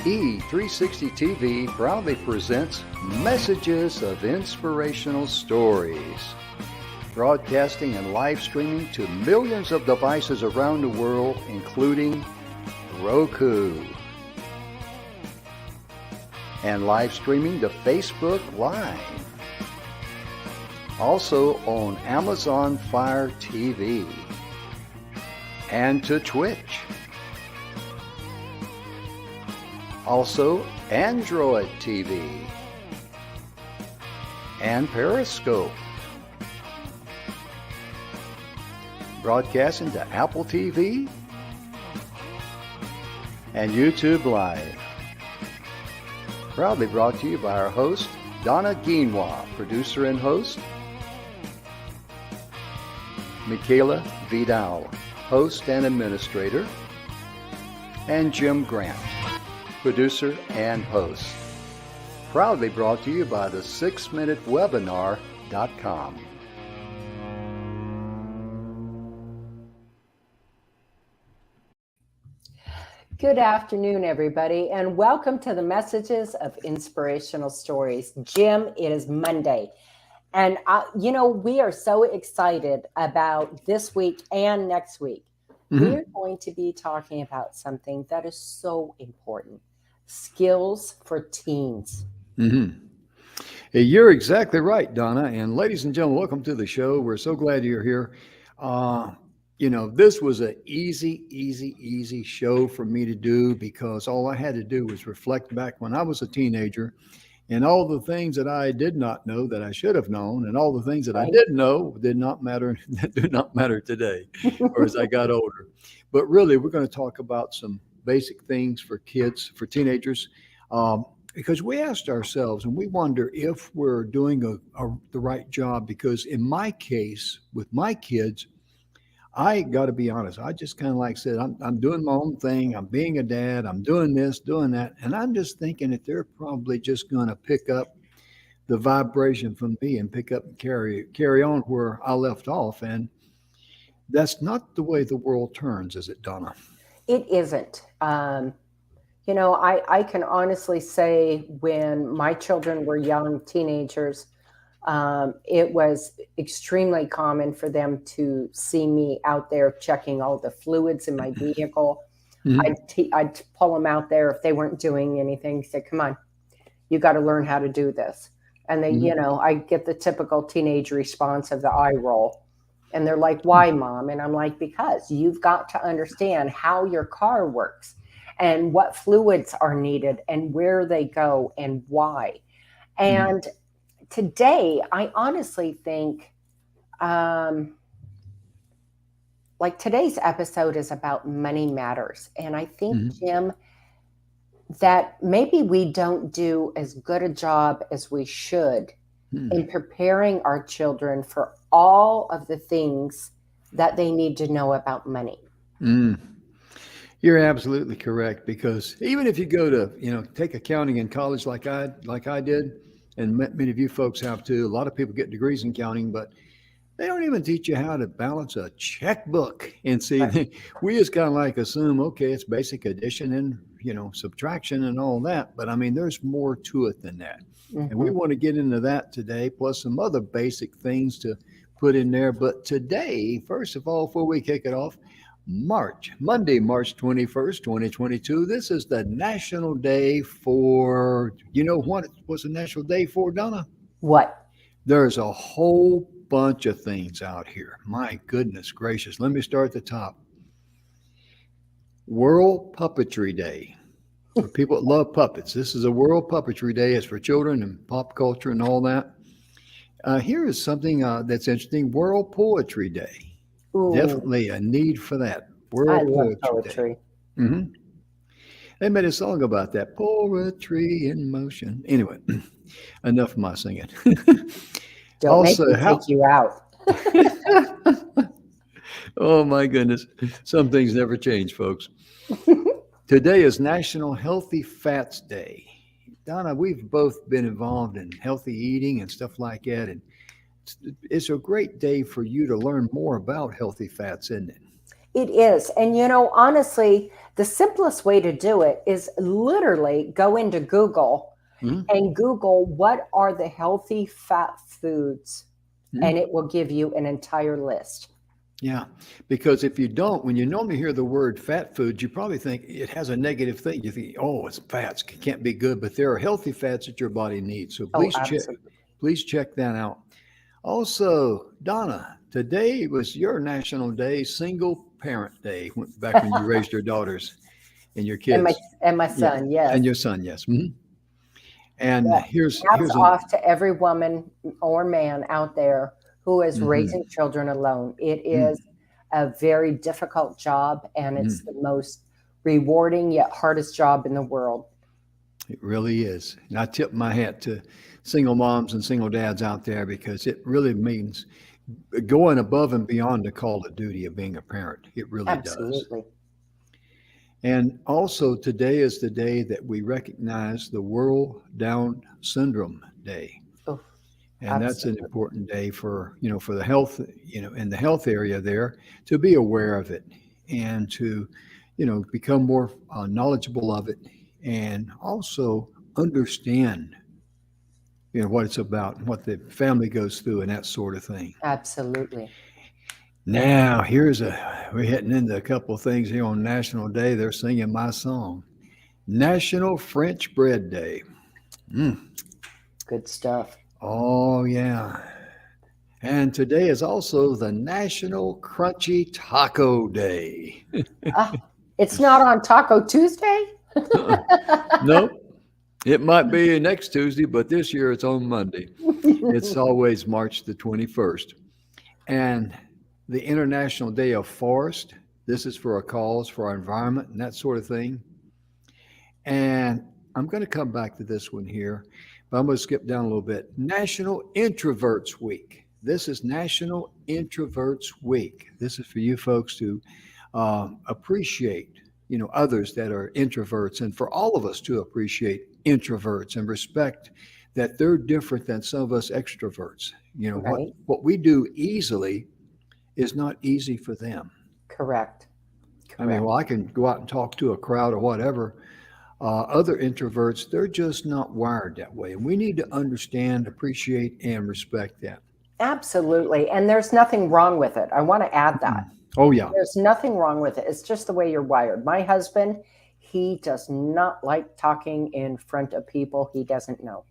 E360 TV proudly presents Messages of Inspirational Stories, broadcasting and live streaming to millions of devices around the world, including Roku, and live streaming to Facebook Live. Also on Amazon Fire TV and to Twitch. Also Android TV and Periscope. Broadcasting to Apple TV and YouTube Live. Proudly brought to you by our host, Donna Guinois, producer and host, Michaela Vidal, host and administrator, and Jim Grant, producer and host. Proudly brought to you by the 6minutewebinar.com. Good afternoon, everybody, and welcome to the Messages of Inspirational Stories. Jim, it is Monday, and we are so excited about this week and next week. We're going to be talking about something that is so important. Skills for teens. You're exactly right, Donna. And ladies and gentlemen, welcome to the show. We're so glad you're here. This was an easy show for me to do because all I had to do was reflect back when I was a teenager and all the things that I did not know that I should have known, and all the things that I did know did not matter, that do not matter today or as I got older. But really, we're going to talk about some basic things for kids, for teenagers, because we asked ourselves and we wonder if we're doing the right job. Because in my case, with my kids, I got to be honest. I just kind of like said, I'm doing my own thing. I'm being a dad. I'm doing this, doing that. And I'm just thinking that they're probably just going to pick up the vibration from me and pick up and carry on where I left off. And that's not the way the world turns, is it, Donna? It isn't. I can honestly say when my children were young teenagers, it was extremely common for them to see me out there checking all the fluids in my vehicle. I'd pull them out there if they weren't doing anything, say, come on, you got to learn how to do this. And they, I get the typical teenage response of the eye roll. And they're like, why, Mom? And I'm like, because you've got to understand how your car works and what fluids are needed and where they go and why. And today, I honestly think, today's episode is about money matters. And I think, Jim, that maybe we don't do as good a job as we should in preparing our children for all of the things that they need to know about money. You're absolutely correct, because even if you go to, take accounting in college like I did, and many of you folks have too. A lot of people get degrees in accounting, but they don't even teach you how to balance a checkbook. And see, we just kind of like assume, okay, it's basic addition and, subtraction and all that. But I mean, there's more to it than that. And we want to get into that today, plus some other basic things to put in there. But today, first of all, before we kick it off, Monday, March 21st, 2022. This is the National Day for, what's the National Day for, Donna? What? There's a whole bunch of things out here. My goodness gracious. Let me start at the top. World Puppetry Day. For people that love puppets. This is a World Puppetry Day. It's for children and pop culture and all that. Here is something that's interesting. World Poetry Day. Ooh. Definitely a need for that. I love poetry. They made a song about that. Poetry in motion. Anyway, enough of my singing. Don't also, make me take you out. Oh, my goodness. Some things never change, folks. Today is National Healthy Fats Day. Donna, we've both been involved in healthy eating and stuff like that. And it's a great day for you to learn more about healthy fats, isn't it? It is. And honestly, the simplest way to do it is literally go into Google Mhm. and Google what are the healthy fat foods, and Mhm. it will give you an entire list. Yeah, because if you don't, when you normally hear the word fat foods, you probably think it has a negative thing. You think, oh, it's fats, it can't be good, but there are healthy fats that your body needs. So Oh, absolutely. please check that out. Also, Donna, today was your National Day, Single Parent Day, back when you raised your daughters and your and my kids. and my Yeah, son, yes. and your son, yes. And Yeah. Hats here's an off to every woman or man out there who is mhm, raising children alone. It mm, is a very difficult job, and it's the mm. most rewarding yet hardest job in the world. It really is. And I tip my hat to single moms and single dads out there because it really means going above and beyond the call of duty of being a parent. It really does. Absolutely. And also, today is the day that we recognize the World Down Syndrome Day. Oh, And that's an absolutely. important day for, for the health, in the health area there to be aware of it and to, become more knowledgeable of it and also understand, what it's about and what the family goes through and that sort of thing. Absolutely. Now, we're hitting into a couple of things here on National Day. They're singing my song. National French Bread Day. Mm. Good stuff. Oh, yeah. And today is also the National Crunchy Taco Day. Ah, it's not on Taco Tuesday? Nope. It might be next Tuesday, but this year it's on Monday. It's always March the 21st. And the International Day of Forest. This is for a cause for our environment and that sort of thing. And I'm going to come back to this one here, but I'm going to skip down a little bit. National Introverts Week. This is National Introverts Week. This is for you folks to appreciate, others that are introverts, and for all of us to appreciate introverts and respect that they're different than some of us extroverts. Right? What we do easily is not easy for them. Correct. I mean, Correct. well, I can go out and talk to a crowd or whatever. Other introverts, they're just not wired that way. And we need to understand, appreciate, and respect that. Absolutely. And there's nothing wrong with it. I want to add that. Oh, yeah. There's nothing wrong with it. It's just the way you're wired. My husband, he does not like talking in front of people he doesn't know.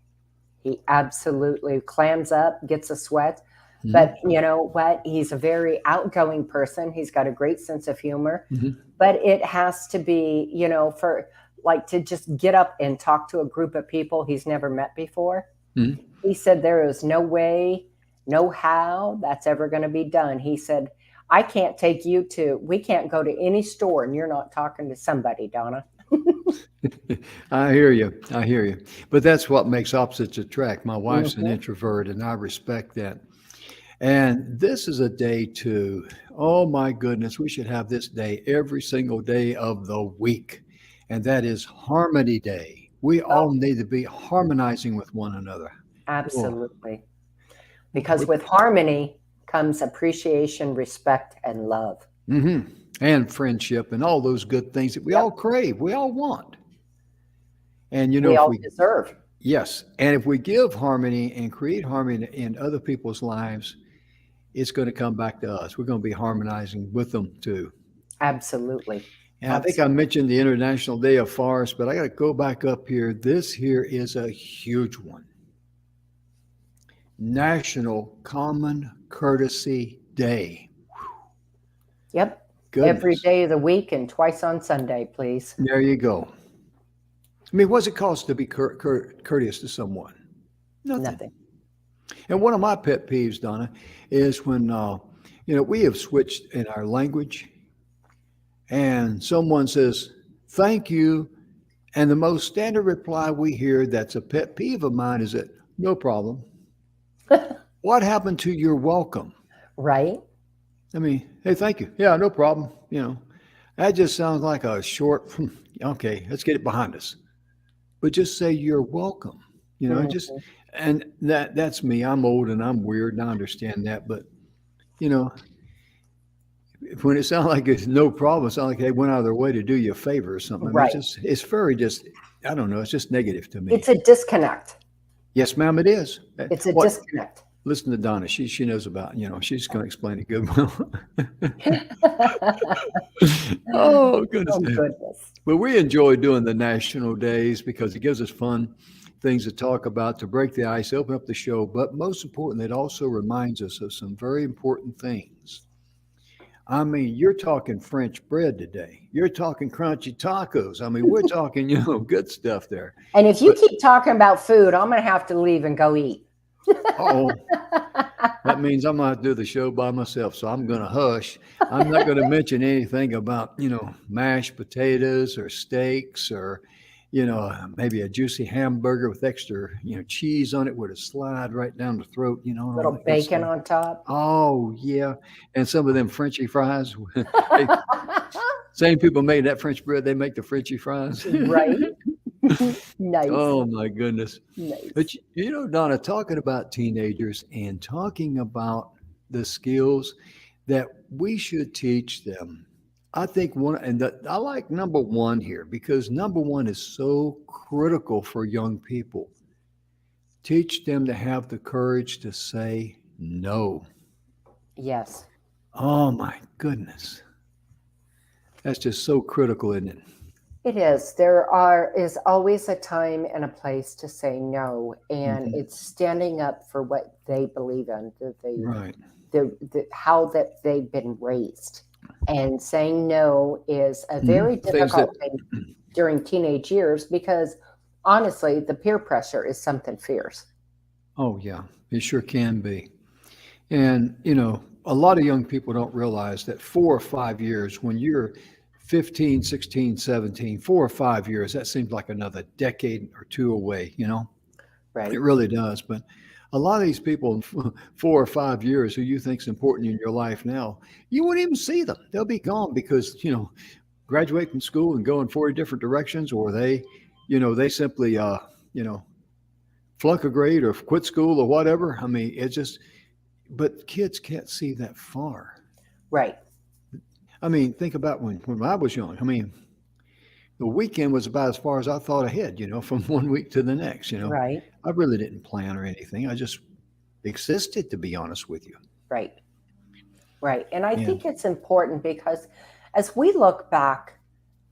He absolutely clams up, gets a sweat. But Hmm. you know what? He's a very outgoing person. He's got a great sense of humor. Hmm. But it has to be, for like to just get up and talk to a group of people he's never met before. Hmm. He said there is no way, no how that's ever going to be done. He said, I can't take you we can't go to any store and you're not talking to somebody, Donna. I hear you. I hear you. But that's what makes opposites attract. My wife's an Mhm. introvert, and I respect that. And this is a day to, oh my goodness, we should have this day every single day of the week. And that is Harmony Day. We all Oh, need to be harmonizing with one another. Oh, absolutely. Because but, with harmony comes appreciation, respect, and love. hmm and friendship and all those good things that we Yep. all crave, we all want. And We if all we, deserve. yes, and if we give harmony and create harmony in other people's lives, it's going to come back to us. We're going to be harmonizing with them too. Absolutely. And I think I Absolutely. mentioned the International Day of Forest, but I got to go back up here. This here is a huge one. National Common Courtesy Day. Yep. Every Goodness. day of the week and twice on Sunday, please. There you go. I mean, what's it cost to be courteous to someone? Nothing. Nothing. And one of my pet peeves, Donna, is when, we have switched in our language and someone says, thank you. And the most standard reply we hear that's a pet peeve of mine is that, no problem. What happened to your welcome? Right? I mean, hey, thank you. Yeah, no problem. That just sounds like a short, okay, let's get it behind us. But just say you're welcome. Just, Mhm. and that's me. I'm old and I'm weird and I understand that. But, you know, when it sounds like it's no problem, it sounds like they went out of their way to do you a favor or something. I mean, Right. it's very just, I don't know, it's just negative to me. It's a disconnect. Yes, ma'am, it is. It's a What? disconnect. Listen to Donna. She knows about, she's going to explain it good. Oh, goodness. Oh, goodness. But we enjoy doing the national days because it gives us fun things to talk about, to break the ice, open up the show. But most important, it also reminds us of some very important things. I mean, you're talking French bread today. You're talking crunchy tacos. I mean, we're talking, good stuff there. And if you But, keep talking about food, I'm going to have to leave and go eat. oh, that means I'm going to have to do the show by myself. So I'm going to hush. I'm not going to mention anything about, mashed potatoes or steaks or, maybe a juicy hamburger with extra, cheese on it with a slide right down the throat, and all Little that good bacon stuff. on top. Oh, yeah. And some of them Frenchy fries. Hey, same people made that French bread, they make the Frenchy fries. Right. Nice. Oh, my goodness. Nice. But, Donna, talking about teenagers and talking about the skills that we should teach them. I think I like number one here because number one is so critical for young people. Teach them to have the courage to say no. Yes. Oh my goodness. That's just so critical, isn't it? It is. Is always a time and a place to say no, and Mhm. it's standing up for what they believe in, Right. how that they've been raised, and saying no is a very Things that, difficult thing during teenage years because honestly, the peer pressure is something fierce. oh yeah, it sure can be. And, a lot of young people don't realize that 4 or 5 years, when you're 15, 16, 17, 4 or 5 years, that seems like another decade or two away. Right. It really does. But a lot of these people in 4 or 5 years who you think is important in your life now, you won't even see them. They'll be gone because, graduate from school and go in 40 different directions, or they simply, flunk a grade or quit school or whatever. I mean, but kids can't see that far. Right. I mean, think about when I was young. I mean, the weekend was about as far as I thought ahead, from one week to the next. Right. I really didn't plan or anything. I just existed, to be honest with you. Right. Right. And I And think it's important because as we look back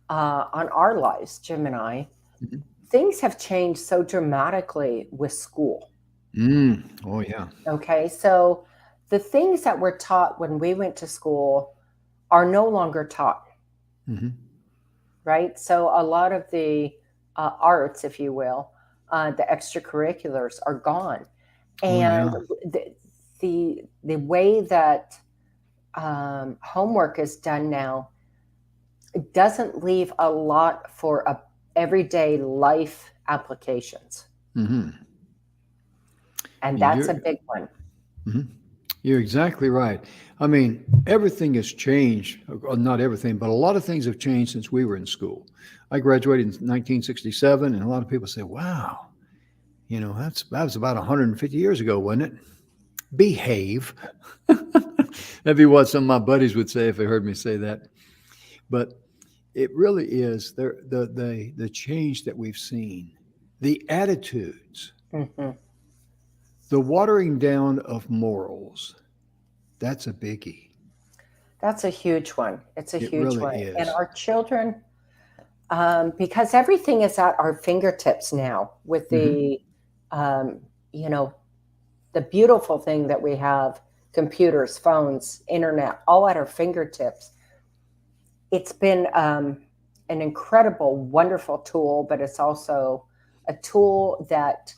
on our lives, Jim and I, Mhm. things have changed so dramatically with school. Oh yeah. Okay. So the things that were taught when we went to school are no longer taught, Hmm. right? So a lot of the arts, if you will, the extracurriculars are gone. Oh And yeah. the way that homework is done now, it doesn't leave a lot for everyday life applications. Hmm. And that's a You're big one. mhm. You're exactly right. I mean, everything has changed. Not everything, but a lot of things have changed since we were in school. I graduated in 1967, and a lot of people say, "Wow, that was about 150 years ago, wasn't it?" Behave. That'd be what some of my buddies would say if they heard me say that. But it really is the change that we've seen, the attitudes, Hmm. the watering down of morals. That's a biggie. That's a huge one. It's a It huge really one. And is. our children, because everything is at our fingertips now with Hmm. um, you know, the beautiful thing that we have computers, phones, internet, all at our fingertips. It's been an incredible, wonderful tool, but it's also a tool that,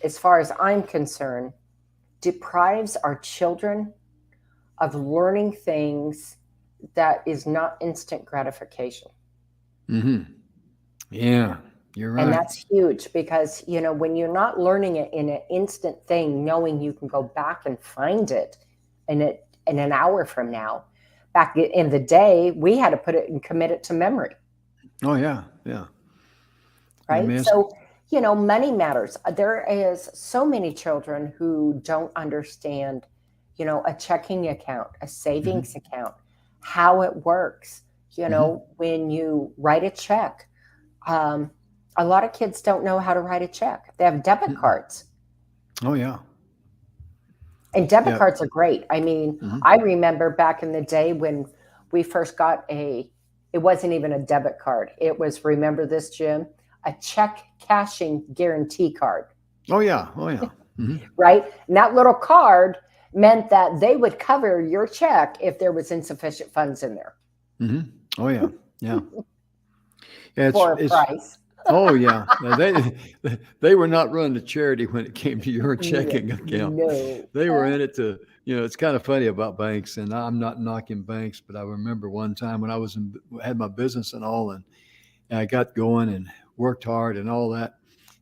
as far as I'm concerned, deprives our children of learning things that is not instant gratification. Hmm. Yeah, you're And right. that's huge because, when you're not learning it in an instant thing, knowing you can go back and find it in an hour from now, back in the day, we had to put it and commit it to memory, Oh yeah, yeah. I right? mean, So, money matters. There is so many children who don't understand, a checking account, a mhm. savings account, how it works. Hmm. When you write a check, um, a lot of kids don't know how to write a check. They have debit Mm-mm. cards, Oh yeah. and debit Yeah. cards are great. I mean, Hmm. I remember back in the day when we first got it wasn't even a debit card. It was, remember this, Jim? A check cashing guarantee card, Oh yeah. Oh yeah. Hmm. right? And that little card meant that they would cover your check if there was insufficient funds in there Hmm. Oh yeah. Yeah. Yeah. for a It's price. Oh yeah, no, they were not running a charity when it came to your No, checking account. no. They were in it to, it's kind of funny about banks, and I'm not knocking banks, but I remember one time when I had my business and all, and I got going and worked hard and all that.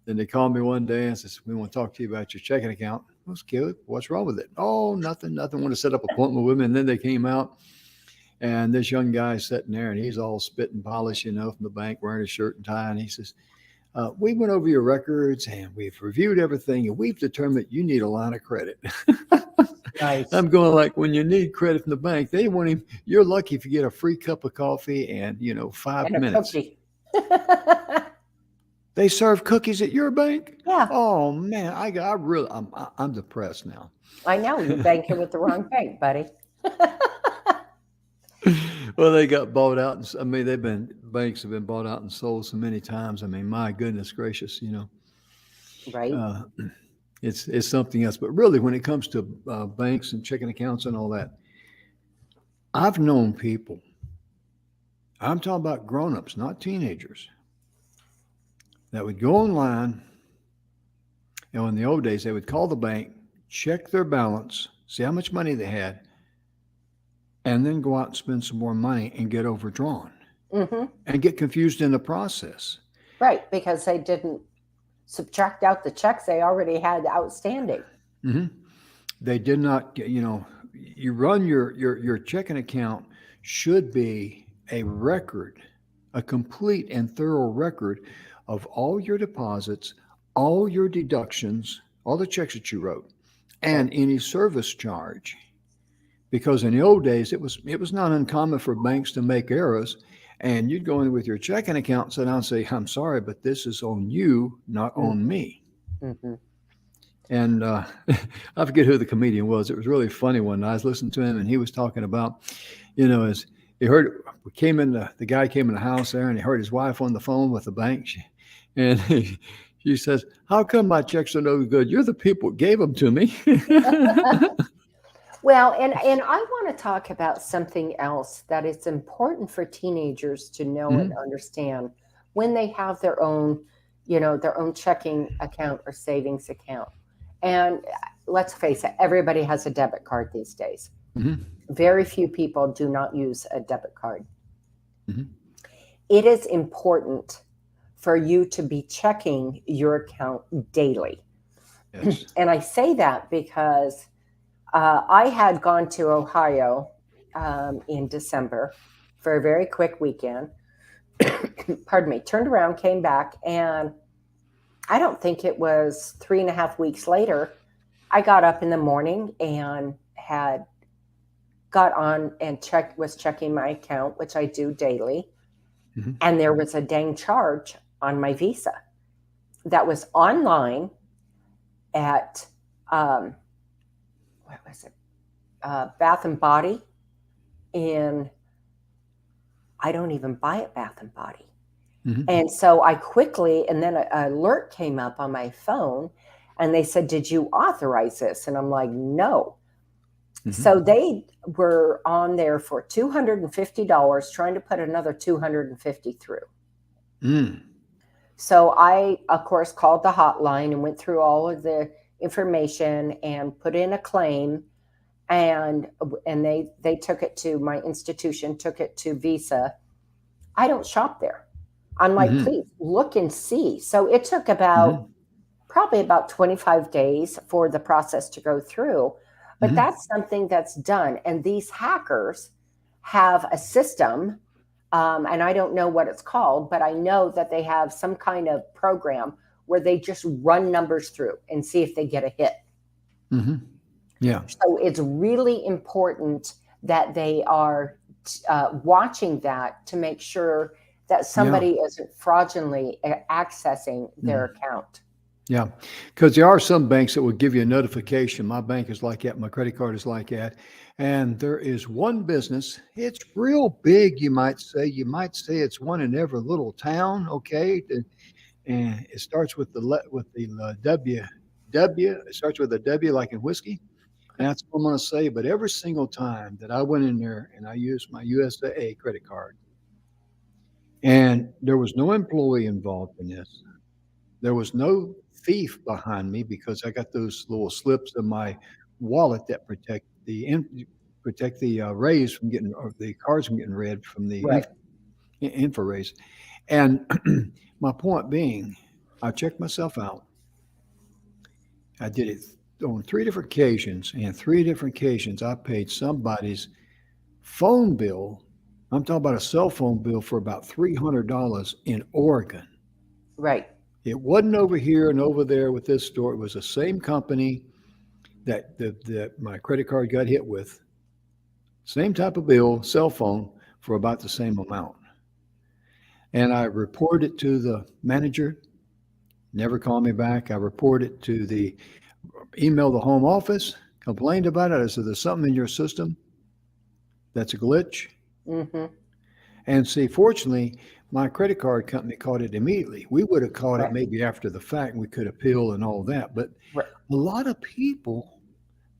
Then they called me one day and says, "We want to talk to you about your checking account." I was good. What's wrong with it? Oh, nothing, nothing. Want to set up an appointment with me, and then they came out. And this young guy sitting there, and he's all spit and polish, from the bank, wearing a shirt and tie. And he says, "We went over your records and we've reviewed everything, and we've determined you need a line of credit." Nice. I'm going like, when you need credit from the bank, they want him. You're lucky if you get a free cup of coffee and 5 And a minutes. cookie. They serve cookies at your bank. Yeah, Oh man, I'm depressed now. I know. You're banking with the wrong bank, buddy. Well, they got bought out. And I mean, banks have been bought out and sold so many times. I mean, my goodness gracious, Right? uh, it's something else. But really, when it comes to banks and checking accounts and all that, I've known people. I'm talking about grown-ups, not teenagers, that would go online. In the old days, they would call the bank, check their balance, see how much money they had, and then go out and spend some more money and get overdrawn Hmm. and get confused in the process. Right, because they didn't subtract out the checks they already had outstanding. Hmm. They did not get, you run your checking account should be a record, a complete and thorough record of all your deposits, all your deductions, all the checks that you wrote, Right. and any service charge. Because in the old days, it was not uncommon for banks to make errors, and you'd go in with your checking account, sit down, and say, "I'm sorry, but this is on you, not on me." Mm-hmm. And I forget who the comedian was. It was really funny one night. I was listening to him, and he was talking about, as he heard, the guy came in the house there, and he heard his wife on the phone with the bank, and she says, "How come my checks are no good? You're the people who gave them to me." Well, and I want to talk about something else that is important for teenagers to know and Hmm. understand when they have their own checking account or savings account. And let's face it, everybody has a debit card these days. Hmm. Very few people do not use a debit card. Hmm. It is important for you to be checking your account daily. Yes. And I say that because I had gone to Ohio in December for a very quick weekend. Pardon me, turned around, came back, and I don't think it was 3.5 weeks later, I got up in the morning and had got on and was checking my account, which I do daily. Hmm. And there was a dang charge on my Visa that was online at, what was it? Bath and Body in, I don't even buy at Bath and Body. Hmm. And so I quickly, and then an alert came up on my phone and they said, "Did you authorize this?" And I'm like, "No." Hmm. So they were on there for $250, trying to put another 250 through. Mm. So I, of course, called the hotline and went through all of the information and put in a claim. And they took it to my institution, took it to Visa. I don't shop there. I'm like, Hmm. please look and see. So it took Hmm. probably about 25 days for the process to go through. But Hmm. that's something that's done. And these hackers have a system, and I don't know what it's called, but I know that they have some kind of program where they just run numbers through and see if they get a hit. Hmm. Yeah. So it's really important that they are watching that to make sure that Yeah. somebody isn't fraudulently accessing their account. Yeah, because there are some banks that will give you a notification. My bank is like that. My credit card is like that. And there is one business. It's real big, you might say. You might say it's one in every little town. Okay, and it starts with the W. W. It starts with a W, like in whiskey. And that's what I'm going to say. But every single time that I went in there and I used my USAA credit card, and there was no employee involved in this. There was no thief behind me because I got those little slips in my wallet that protect the rays from getting, or the cards from getting read from the Right. infra rays. And my point being, I checked myself out. I did it on 3 different occasions, and 3 different occasions I paid somebody's phone bill. I'm talking about a cell phone bill for about $300 in Oregon. Right. It wasn't over here and over there with this store. It was the same company that my credit card got hit with. Same type of bill, cell phone, for about the same amount. And I reported it to the manager, never called me back. I reported to email the home office, complained about it. I said, there's something in your system that's a glitch. Mm-hmm. And see, fortunately, my credit card company caught it immediately. We would have caught it Right. maybe after the fact, and we could appeal and all that. But Right. a lot of people,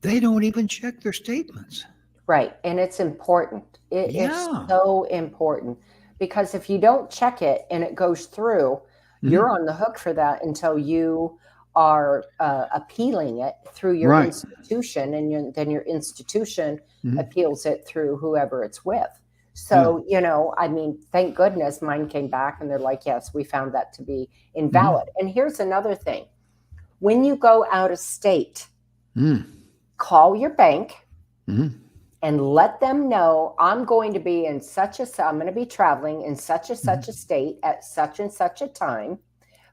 they don't even check their statements. Right. And it's important. It's Yeah. so important because if you don't check it and it goes through, you're Mhm. on the hook for that until you are appealing it through your Right. institution, and then your institution Mhm. appeals it through whoever it's with. Yeah. So, I mean, thank goodness mine came back and they're like, yes, we found that to be Mhm. invalid. And here's another thing: when you go out of state, Mm. call your bank Mhm. and let them know I'm going to be in I'm going to be traveling in such and such a Mhm. state at such and such a time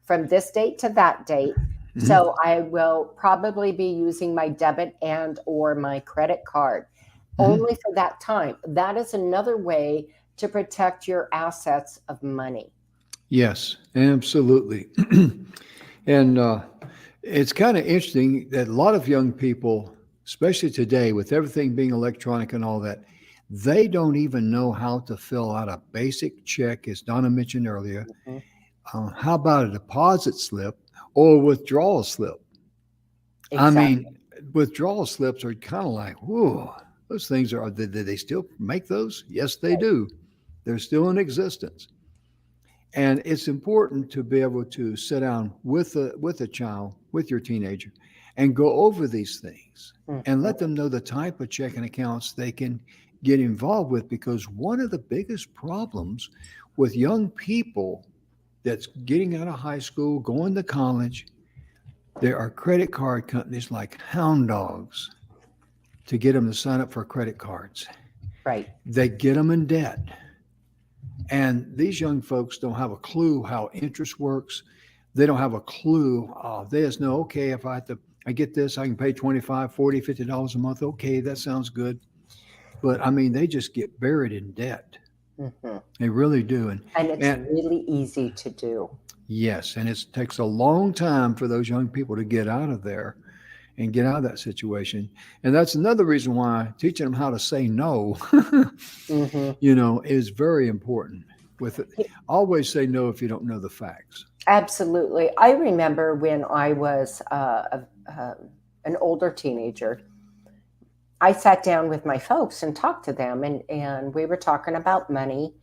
from this date to that date. Mhm. So I will probably be using my debit and or my credit card Mhm. only for that time. That is another way to protect your assets of money. Yes, absolutely. And it's kind of interesting that a lot of young people, especially today, with everything being electronic and all that, they don't even know how to fill out a basic check, as Donna mentioned earlier. Mhm. How about a deposit slip or withdrawal slip? I Exactly. mean, withdrawal slips are kind of like, whoa, those things are, did they still make those? Yes, they Right. do. They're still in existence. And it's important to be able to sit down with a child, with your teenager, and go over these things and Mhm. let them know the type of checking accounts they can get involved with. Because one of the biggest problems with young people that's getting out of high school, going to college, there are credit card companies like hound dogs to get them to sign up for credit cards. Right. They get them in debt. And these young folks don't have a clue how interest works. They don't have a clue. They just know, okay, if I get this, I can pay 25, 40, $50 a month. Okay, that sounds good. But I mean, they just get buried in debt. Mhm. They really do. And it's And really easy to do. yes, and it takes a long time for those young people to get out of there and get out of that situation. And that's another reason why teaching them how to say no, Hmm. is very important. With it, always say no if you don't know the facts. Absolutely. I remember when I was an older teenager, I sat down with my folks and talked to them, and we were talking about money.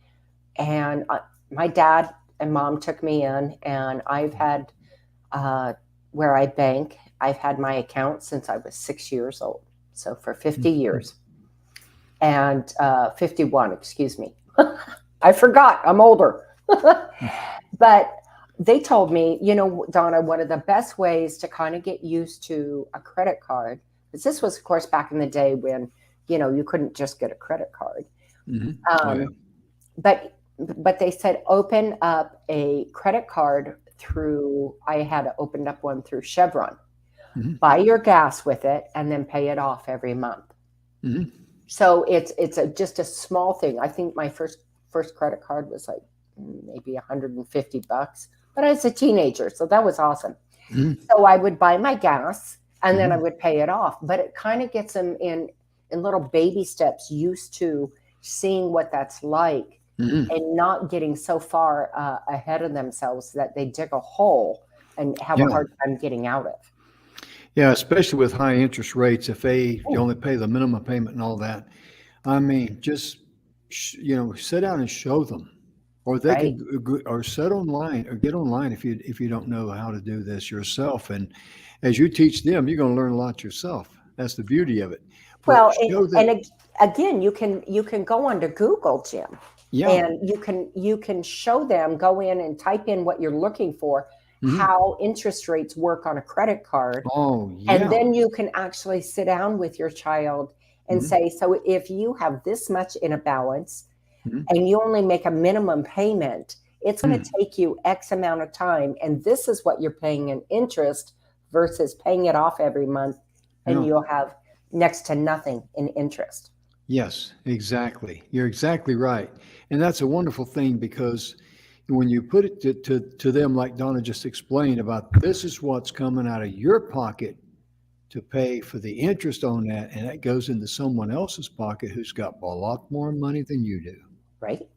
And my dad and mom took me in, and I've had uh, where I bank, I've had my account since I was 6 years old. So for 50 Mhm. years and 51, excuse me. I forgot, I'm older. But they told me, Donna, one of the best ways to kind of get used to a credit card, because this was, of course, back in the day when, you couldn't just get a credit card. Mhm. Oh yeah. Um, but they said open up a credit card through, I had opened up one through Chevron. Mhm. Buy your gas with it and then pay it off every month. Mhm. So it's just a small thing. I think my first credit card was like maybe $150, but I was a teenager, so that was awesome. Mhm. So I would buy my gas and then I Mhm. would pay it off. But it kind of gets them in little baby steps used to seeing what that's like Mhm. and not getting so far ahead of themselves that they dig a hole and have a Yeah. hard time getting out of. Yeah, especially with high interest rates, if they Oh, only pay the minimum payment and all that. I mean, just sit down and show them, or they right. can or set online or get online if you don't know how to do this yourself. And as you teach them, you're going to learn a lot yourself. That's the beauty of it. But Well, show and them, again, you can go onto Google, Jim, yeah, and you can show them, go in and type in what you're looking for, mhm. how interest rates work on a credit card, Oh and yeah, then you can actually sit down with your child and hmm say, so if you have this much in a balance hmm and you only make a minimum payment, it's going to take you X amount of time, and this is what you're paying in interest versus paying it off every month, and yeah. you'll have next to nothing in interest. Yes, exactly. You're exactly right. And that's a wonderful thing because when you put it to them, like Donna just explained about this is what's coming out of your pocket to pay for the interest on that, and that goes into someone else's pocket who's got a lot more money than you do. Right?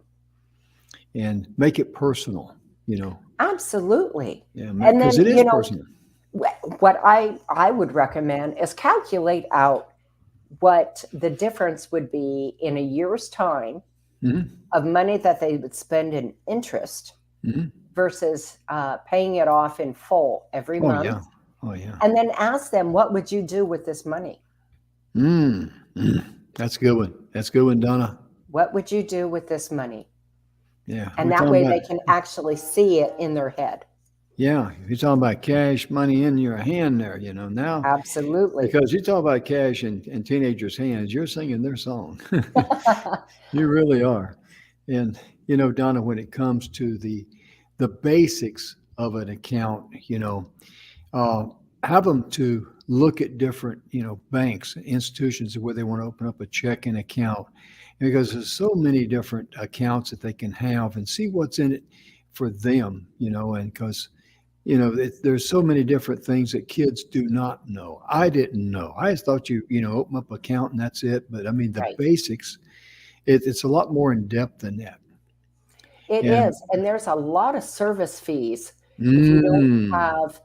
And make it personal, you know. Absolutely. Yeah, And because then, it is personal. what I would recommend is calculate out what the difference would be in a year's time Hmm of money that they would spend in interest hmm versus paying it off in full every Oh month. yeah. Oh yeah. And then ask them, what would you do with this money? Mm. That's a good one. That's a good one, Donna. What would you do with this money? Yeah, And we're that talking way about they can actually see it in their head. yeah. You're talking about cash money in your hand there. Now Absolutely. because you talk about cash in teenagers' hands, you're singing their song. You really are. And Donna, when it comes to the basics of an account, uh, have them to look at different, banks, institutions where they want to open up a checking account, because there's so many different accounts that they can have and see what's in it for them, and because there's so many different things that kids do not know. I didn't know. I just thought open up an account and that's it. But I mean, the Right. basics, it's a lot more in depth than that. It And is. And there's a lot of service fees if you don't mm, have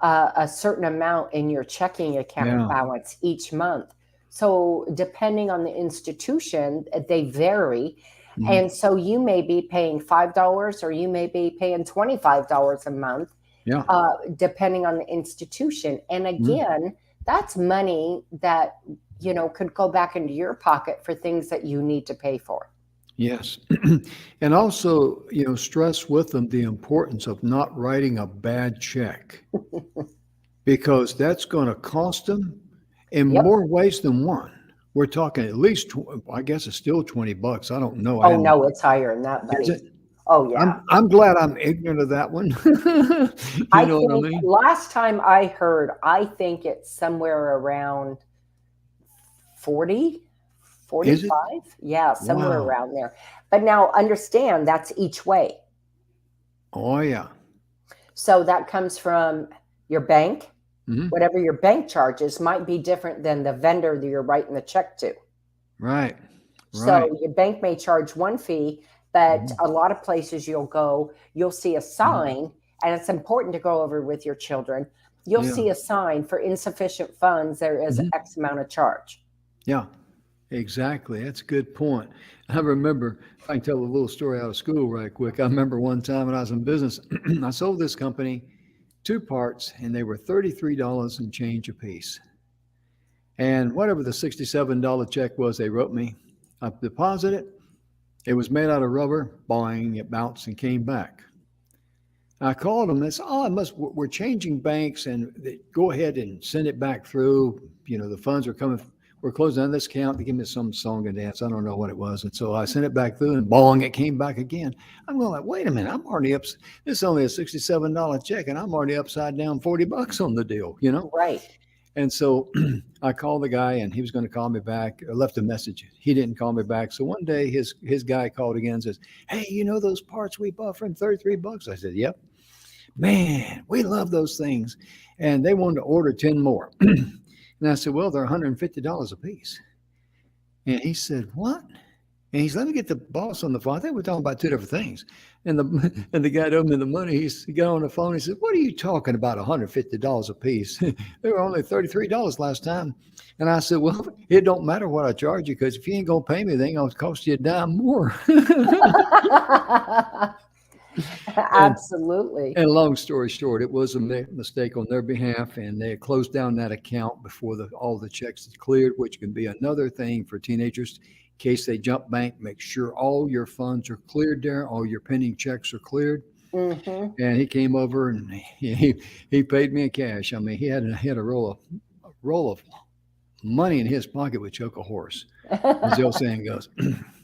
a certain amount in your checking account yeah, balance each month. So, depending on the institution, they vary. mhm, And so, you may be paying $5 or you may be paying $25 a month, yeah, depending on the institution. And mhm, again, that's money that, could go back into your pocket for things that you need to pay for. yes. And also, stress with them the importance of not writing a bad check, because that's going to cost them in Yep. more ways than one. We're talking at least, I guess it's still $20. I don't know. I Oh, hadn't, no, it's higher than that, is buddy. it? Oh, yeah. I'm glad I'm ignorant of that one. You I know what I think mean? last time I heard, I think it's somewhere around 40, Is it? 45. Yeah, somewhere Wow. around there. But now understand that's each way. Oh yeah. So that comes from your bank. Hmm Whatever your bank charges might be different than the vendor that you're writing the check to. Right. Right. So your bank may charge one fee, but hmm a lot of places you'll go, you'll see a hmm sign, and it's important to go over with your children. You'll Yeah. see a sign for insufficient funds, there is hmm X amount of charge. Yeah. Exactly. That's a good point. I remember, if I can tell a little story out of school right quick. I remember one time when I was in business, I sold this company two parts, and they were $33 and change a piece. And whatever the $67 check was they wrote me, I deposited it. It was made out of rubber. Boing, it bounced and came back. I called them. They said, "Oh, we're changing banks, and they, go ahead and send it back through. The funds are coming. We're closing on this account." They give me some song and dance. I don't know what it was, and so I sent it back through, and bong, it came back again. I'm going like, wait a minute, I'm already up. This is only a $67 check, and I'm already upside down $40 on the deal. Right. And so I called the guy, and he was going to call me back. I left a message. He didn't call me back. So one day his guy called again and says, "Hey, you know those parts we bought for $33?" I said, "Yep." "Man, we love those things." And they wanted to order 10 more. And I said, "Well, they're $150 a piece." And he said, "What?" And he said, "Let me get the boss on the phone." I think we're talking about two different things. And the and the guy owed me the money. He got on the phone. He said, "What are you talking about? $150 a piece? They were only $33 last time." And I said, "Well, it don't matter what I charge you, because if you ain't gonna pay me, they ain't gonna cost you a dime more." and Absolutely. and long story short, it was a mistake on their behalf, and they had closed down that account before all the checks had cleared, which can be another thing for teenagers. In case they jump bank, make sure all your funds are cleared there, all your pending checks are cleared. Hmm. And he came over, and he paid me in cash. I mean, he had a roll of money in his pocket would choke a horse, as the old saying goes.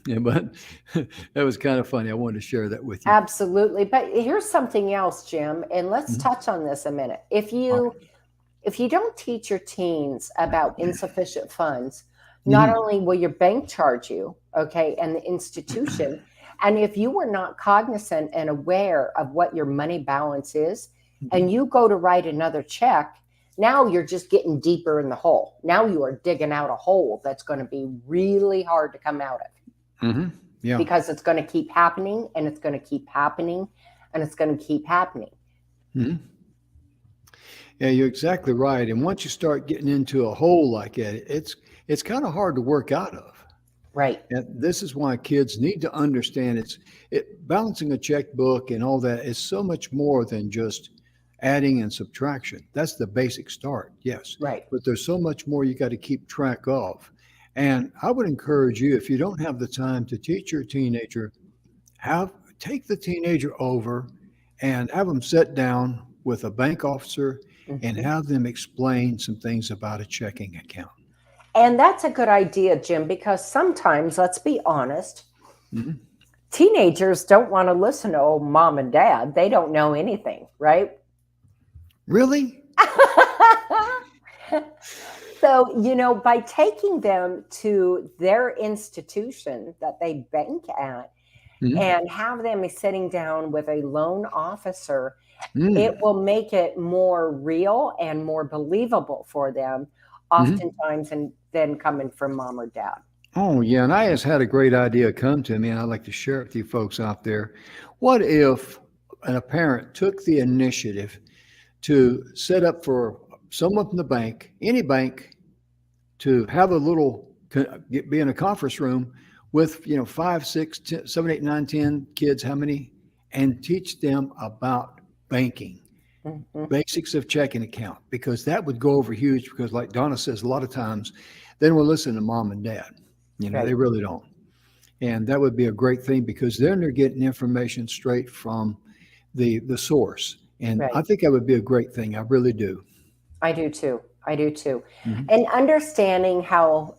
Yeah, but that was kind of funny. I wanted to share that with you. Absolutely. But here's something else, Jim, and let's Mhm. touch on this a minute. All If you don't teach your teens about insufficient funds, right. not Mhm. only will your bank charge you, okay, and the institution, and if you were not cognizant and aware of what your money balance is, and you go to write another check, now you're just getting deeper in the hole. Now you are digging out a hole that's going to be really hard to come out of, Mhm. Yeah. because it's going to keep happening, and it's going to keep happening, and it's going to keep happening. Mhm. Yeah, you're exactly right. And once you start getting into a hole like that, it's kind of hard to work out of. Right. And this is why kids need to understand balancing a checkbook and all that is so much more than just adding and subtraction. That's the basic start, yes. Right. But there's so much more you got to keep track of. And I would encourage you, if you don't have the time to teach your teenager, have take the teenager over and have them sit down with a bank officer and Mhm. have them explain some things about a checking account. And that's a good idea, Jim, because sometimes, let's be honest, Mhm. teenagers don't want to listen to old mom and dad. They don't know anything, right? Really? So, by taking them to their institution that they bank at Mhm. and have them sitting down with a loan officer, it Mm. will make it more real and more believable for them, Mhm. oftentimes, and than coming from mom or dad. Oh, yeah. And I just had a great idea come to me, and I'd like to share it with you folks out there. What if a parent took the initiative to set up for someone from the bank, any bank, to have a be in a conference room with, 5, 6, 10, 7, 8, 9, 10 kids, how many, and teach them about banking, Mhm. basics of checking account, because that would go over huge. Because, like Donna says, a lot of times they don't listen to mom and dad. They Right. really don't. And that would be a great thing, because then they're getting information straight from the source. And I Right. think that would be a great thing. I really do. I do too. I do too. Hmm. And understanding how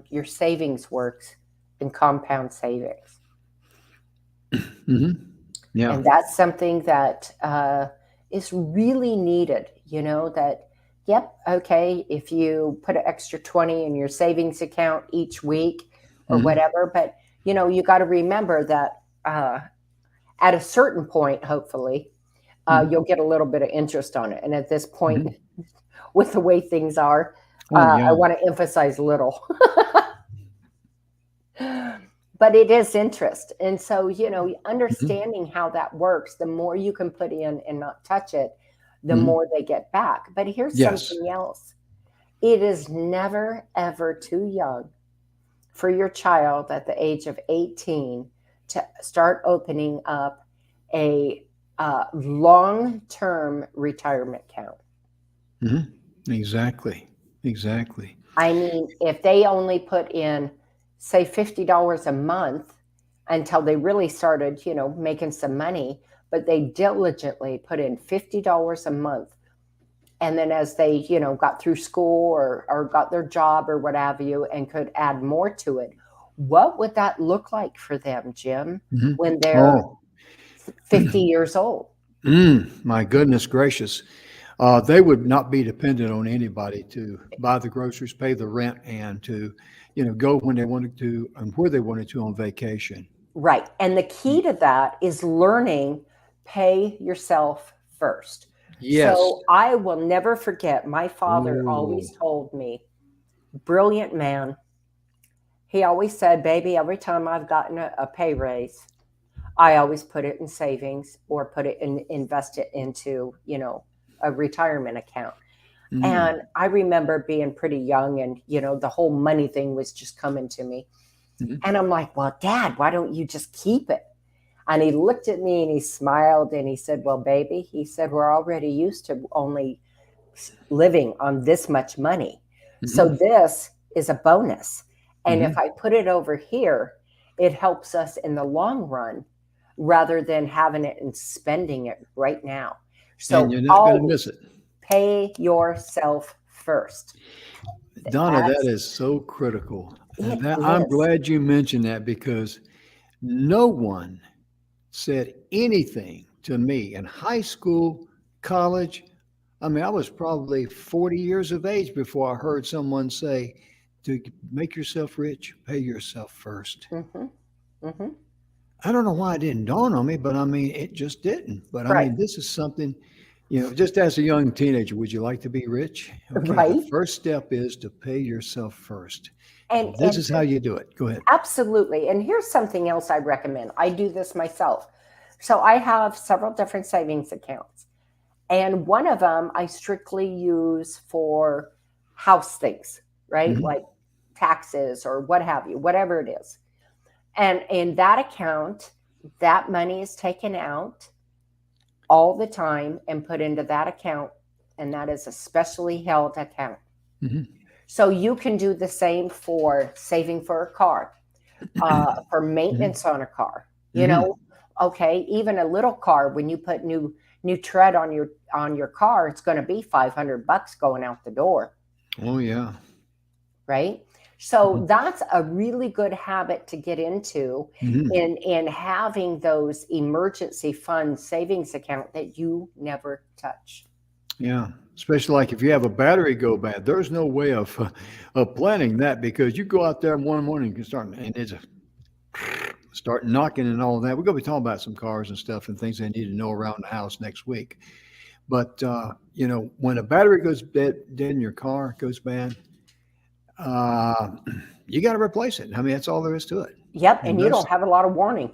your savings works in compound savings. Hmm. Yeah. And that's something that is really needed, that, yep, okay, if you put an extra 20 in your savings account each week or Hmm. whatever, but, you got to remember that at a certain point, hopefully, Hmm. you'll get a little bit of interest on it. And at this point, Hmm. with the way things are, Oh, I yeah. want to emphasize little. But it is interest. And so, Hmm. understanding how that works, the more you can put in and not touch it, the Hmm. more they get back. But here's Yes. something else: it is never, ever too young for your child at the age of 18 to start opening up a long term retirement account. Hmm. Exactly. Exactly. I mean, if they only put in, say, $50 a month until they really started, making some money, but they diligently put in $50 a month. And then as they, got through school or got their job or what have you, and could add more to it, what would that look like for them, Jim, Hmm. when they're Oh, 50 years old? my goodness gracious. They would not be dependent on anybody to buy the groceries, pay the rent, and to, go when they wanted to and where they wanted to on vacation. Right. And the key to that is learning pay yourself first. Yes. So I will never forget, my father Oh. always told me, brilliant man. He always said, baby, every time I've gotten a pay raise, I always put it in savings or put it in, invest it into, a retirement account. Mm. And I remember being pretty young and, the whole money thing was just coming to me. Mhm. And I'm like, well, Dad, why don't you just keep it? And he looked at me and he smiled and he said, well, baby, he said, we're already used to only living on this much money. So Mhm. this is a bonus. And if Mhm. I put it over here, it helps us in the long run rather than having it and spending it right now. And So you're not going to always miss it. pay yourself first. Donna, that That's is so critical. And it that I'm is. glad you mentioned that because no one said anything to me in high school, college. I mean, I was probably 40 years of age before I heard someone say, to make yourself rich, pay yourself first. Mm-hmm, mm-hmm. I don't know why it didn't dawn on me, but I mean, it just didn't. But I Right, mean, this is something, just as a young teenager, would you like to be rich? Okay, the right. first step is to pay yourself first. And And this and is how you do it. Go ahead. absolutely. And here's something else I recommend. I do this myself. So I have several different savings accounts. And one of them I strictly use for house things, right? Hmm. Like taxes or what have you, whatever it is. And in that account, that money is taken out all the time and put into that account. And that is a specially held account. Hmm. So you can do the same for saving for a car, for Hmm. maintenance on a car. You Hmm. know, okay, even a little car when you put new tread on your car, it's going to be $500 going out the door, Oh, yeah. right? So Hmm. that's a really good habit to get into Hmm. in having those emergency fund savings account that you never touch. Yeah. Especially like if you have a battery go bad, there's no way of planning that because you go out there one morning and start and it's start knocking and all that. We're going to be talking about some cars and stuff and things they need to know around the house next week. But when a battery goes dead in your car, goes bad, uh, you got to replace it. I mean, that's all there is to it. Yep, And and you don't that's have a lot of warning.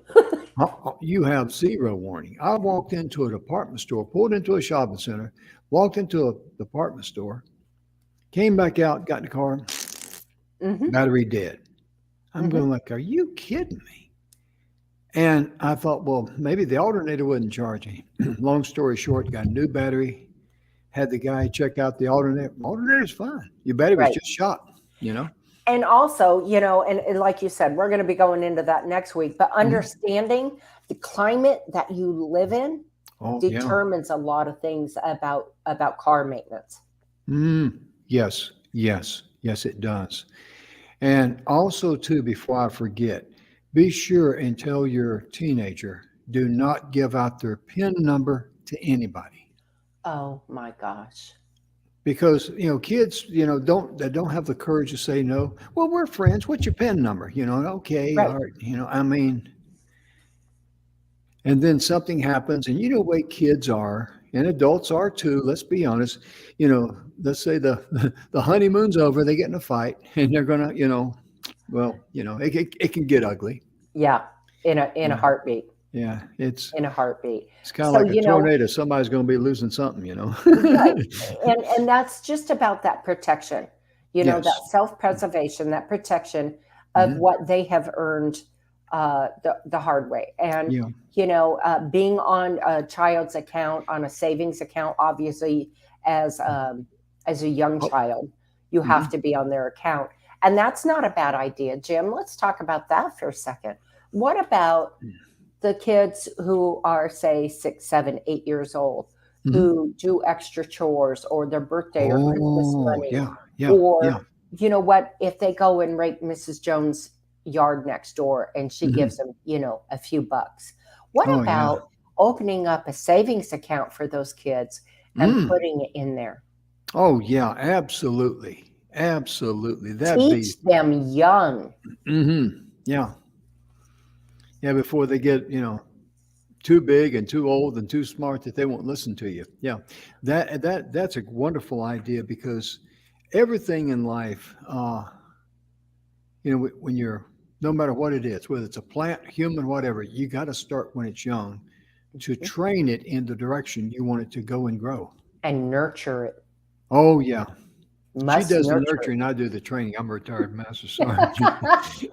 you have zero warning. I walked into a department store, pulled into a shopping center, walked into a department store, came back out, got in the car, Hmm. battery dead. I'm Hmm. going like, are you kidding me? And I thought, well, maybe the alternator wasn't charging. Long story short, got a new battery, had the guy check out the alternator. Alternator's fine. Your battery was Right. just shot. And also, and like you said, we're going to be going into that next week, but Mhm. understanding the climate that you live in Oh, yeah. determines a lot of things about car maintenance. Mm, yes, yes, yes, it does. And also, too, before I forget, be sure and tell your teenager do not give out their PIN number to anybody. Oh my gosh. Because kids don't have the courage to say no. Well, we're friends. What's your PIN number? Okay, Right. all right. I mean, and then something happens, and the way kids are, and adults are too. Let's be honest. Let's say the the honeymoon's over, they get in a fight, and they're gonna, well, it can get ugly. Yeah. In a Yeah, heartbeat. yeah. It's In a heartbeat. it's kind of So, like a tornado. Somebody's gonna be losing something. right. And that's just about that protection, Yes. that self-preservation, that protection of Hmm. what they have earned the hard way. And, Yeah. being on a child's account, on a savings account, obviously, as as a young Oh, child, you have mhm. to be on their account. And that's not a bad idea, Jim. Let's talk about that for a second. What about the kids who are, say, 6, 7, 8 years old, Mhm. who do extra chores or their birthday or Christmas Oh, money, yeah, yeah, yeah. or you know what, if they go and rake Mrs. Jones' yard next door and she gives Mhm. them, a few bucks. What Oh, yeah. about opening up a savings account for those kids and Mm. putting it in there. Oh yeah, absolutely. Absolutely. That'd be, Teach them young. yeah. Yeah, before they get, too big and too old and too smart that they won't listen to you. Yeah. That's a wonderful idea because everything in life, when you're, no matter what it is, whether it's a plant, human, whatever, you got to start when it's young to train it in the direction you want it to go and grow. And nurture it. Oh yeah. She Must does the nurture nurturing, I do the training. I'm a retired master sergeant.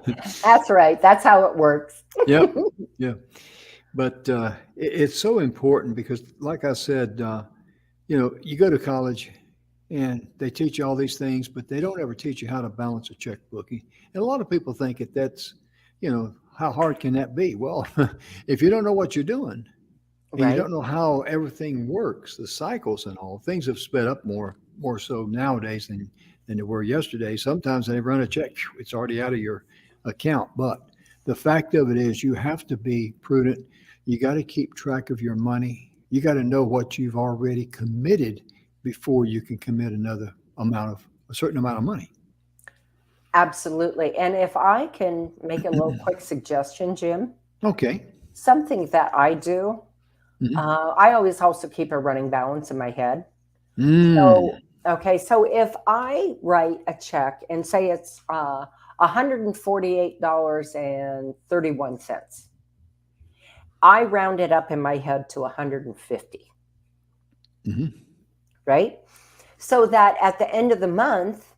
it. That's right. That's how it works. Yep. Yeah. But it's so important because, like I said, you go to college and they teach you all these things, but they don't ever teach you how to balance a checkbook. And a lot of people think that how hard can that be? Well, if you don't know what you're doing and you Right. don't know how everything works, the cycles and all, things have sped up more so nowadays than they were yesterday. Sometimes they run a check, it's already out of your account. But the fact of it is, you have to be prudent. You got to keep track of your money. You got to know what you've already committed before you can commit a certain amount of money. Absolutely. And if I can make a little quick suggestion, Jim, Okay. something that I do, Mhm. I always also keep a running balance in my head. Mm. So, okay, so if I write a check and say it's $148.31, I round it up in my head to 150, Hmm. right? So that at the end of the month,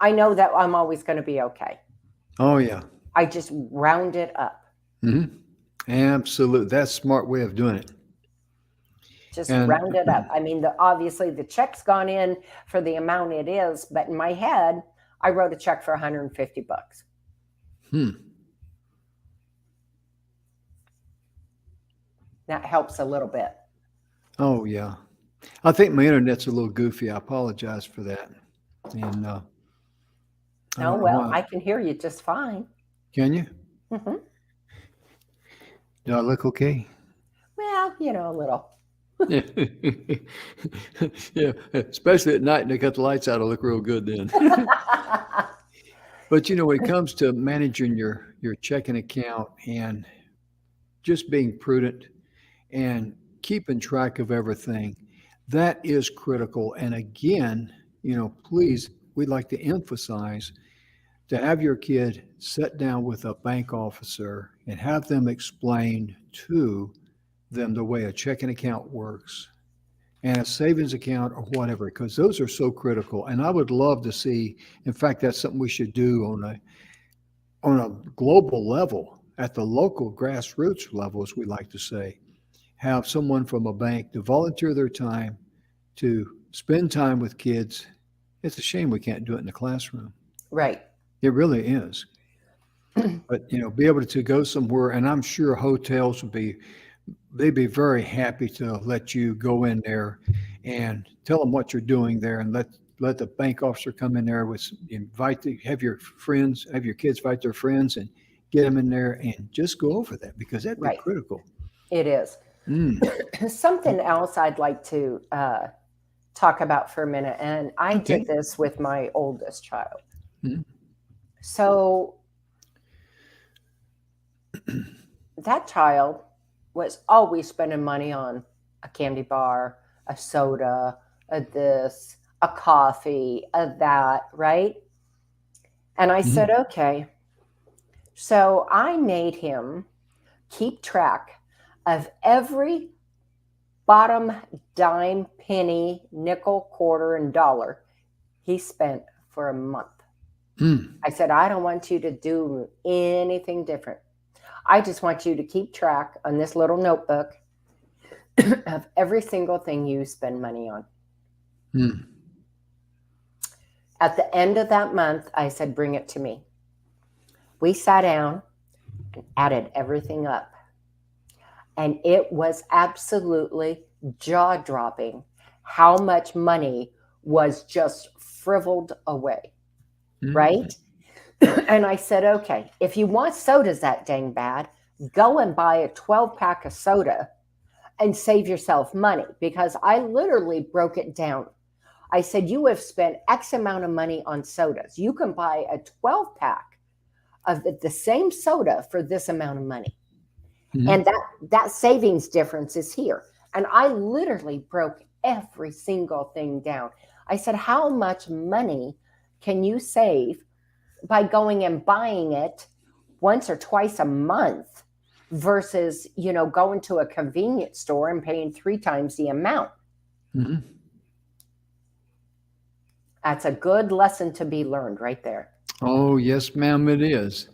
I know that I'm always going to be okay. Oh yeah. I just round it up. Hmm. Absolutely. That's a smart way of doing it. Just And round it up. I mean, obviously the check's gone in for the amount it is, but in my head, I wrote a check for 150 bucks. hmm. That helps a little bit. Oh yeah. I think my internet's a little goofy. I apologize for that. And I Oh, don't know well, why. I can hear you just fine. Can you? Hmm. Do I look okay? Well, a little. Yeah. Yeah. Especially at night and they cut the lights out, it'll look real good then. But when it comes to managing your checking account and just being prudent and keeping track of everything, that is critical. And again, please, we'd like to emphasize to have your kid sit down with a bank officer and have them explain to them the way a checking account works and a savings account or whatever, because those are so critical. And I would love to see, in fact, that's something we should do on a global level, at the local grassroots level, as we like to say, have someone from a bank to volunteer their time to spend time with kids. It's a shame we can't do it in the classroom. Right. It really is. But be able to go somewhere, and I'm sure hotels they'd be very happy to let you go in there and tell them what you're doing there, and let the bank officer come in there with have your friends, have your kids invite their friends, and get them in there and just go over that because that'd be Right. critical. It is. Mm. Something else I'd like to talk about for a minute, and I did Okay. this with my oldest child. Mm. So that child was always spending money on a candy bar, a soda, a this, a coffee, a that, right? And I said, Mhm. okay. So I made him keep track of every bottom dime, penny, nickel, quarter, and dollar he spent for a month. Mm. I said, I don't want you to do anything different. I just want you to keep track on this little notebook of every single thing you spend money on. Mm. At the end of that month, I said, bring it to me. We sat down and added everything up. And it was absolutely jaw dropping how much money was just frivoled away, Mm. right? And I said, okay, if you want sodas that dang bad, go and buy a 12 pack of soda and save yourself money, because I literally broke it down. I said, you have spent X amount of money on sodas. You can buy a 12 pack of the same soda for this amount of money. Mhm. And that savings difference is here. And I literally broke every single thing down. I said, how much money can you save by going and buying it once or twice a month versus, going to a convenience store and paying 3 times the amount? Mhm. That's a good lesson to be learned right there. Oh, yes, ma'am, it is.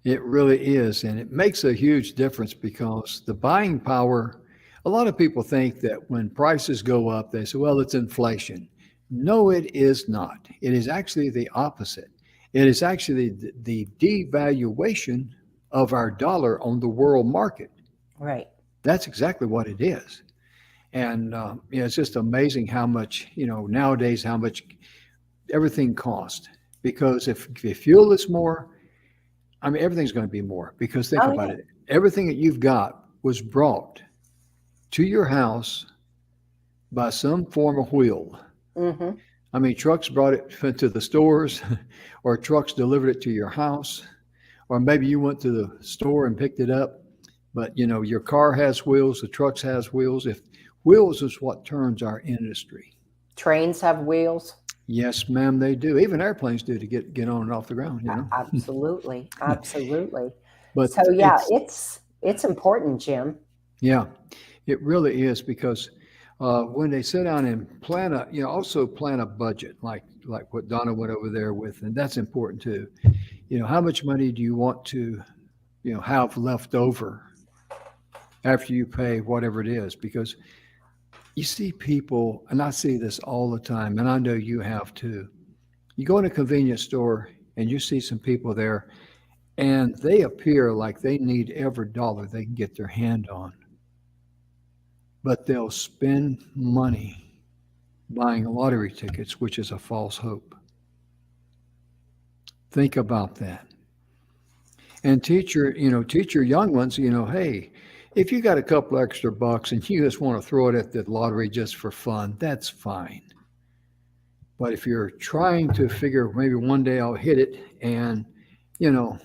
It really is. And it makes a huge difference because the buying power, a lot of people think that when prices go up, they say, well, it's inflation. No, it is not. It is actually the opposite. It is actually the devaluation of our dollar on the world market. Right. That's exactly what it is. And it's just amazing how much, nowadays, how much everything costs. Because if fuel is more, I mean, everything's going to be more because think Oh, about yeah. it. Everything that you've got was brought to your house by some form of wheel. Mm-hmm. I mean, trucks brought it to the stores, or trucks delivered it to your house, or maybe you went to the store and picked it up. But your car has wheels, the trucks has wheels. If wheels is what turns our industry. Trains have wheels. Yes, ma'am, they do. Even airplanes do to get on and off the ground. Absolutely. Absolutely. But So yeah, it's it's important, Jim. yeah, it really is because when they sit down and plan also plan a budget like what Donna went over there with, and that's important too. How much money do you want to, have left over after you pay whatever it is? Because you see people, and I see this all the time, and I know you have too. You go in a convenience store and you see some people there, and they appear like they need every dollar they can get their hand on, but they'll spend money buying lottery tickets, which is a false hope. Think about that. And teach your young ones, hey, if you got a couple extra bucks and you just want to throw it at the lottery just for fun, that's fine. But if you're trying to figure maybe one day I'll hit it and, you know,